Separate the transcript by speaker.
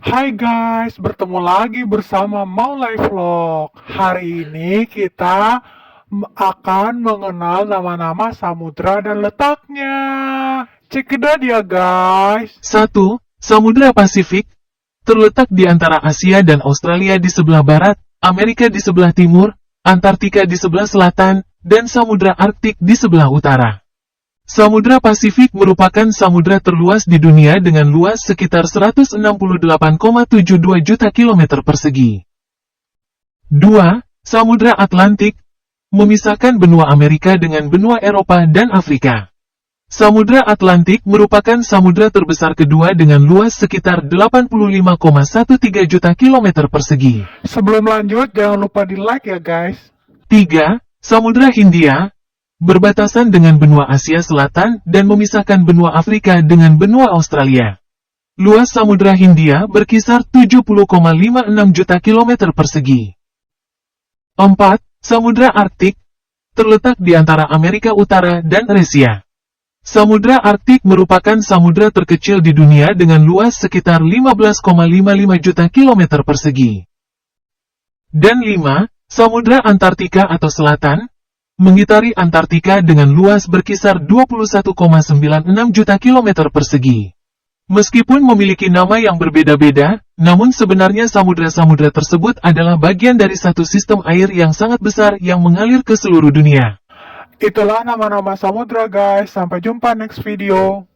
Speaker 1: Hai guys, bertemu lagi bersama Maulai Vlog. Hari ini kita akan mengenal nama-nama samudra dan letaknya. Check it out ya guys.
Speaker 2: 1. Samudra Pasifik, terletak di antara Asia dan Australia di sebelah barat, Amerika di sebelah timur, Antartika di sebelah selatan, dan Samudra Arktik di sebelah utara. Samudra Pasifik merupakan samudra terluas di dunia dengan luas sekitar 168,72 juta kilometer persegi. 2. Samudra Atlantik, memisahkan benua Amerika dengan benua Eropa dan Afrika. Samudra Atlantik merupakan samudra terbesar kedua dengan luas sekitar 85,13 juta kilometer persegi.
Speaker 1: Sebelum lanjut, jangan lupa di like ya guys.
Speaker 2: 3. Samudra Hindia, berbatasan dengan benua Asia Selatan dan memisahkan benua Afrika dengan benua Australia. Luas Samudra Hindia berkisar 70,56 juta kilometer persegi. 4. Samudra Arktik, terletak di antara Amerika Utara dan Eurasia. Samudra Arktik merupakan samudra terkecil di dunia dengan luas sekitar 15,55 juta kilometer persegi. Dan 5. Samudra Antartika atau Selatan, mengitari Antartika dengan luas berkisar 21,96 juta kilometer persegi. Meskipun memiliki nama yang berbeda-beda, namun sebenarnya samudra-samudra tersebut adalah bagian dari satu sistem air yang sangat besar yang mengalir ke seluruh dunia.
Speaker 1: Itulah nama-nama samudra guys. Sampai jumpa next video.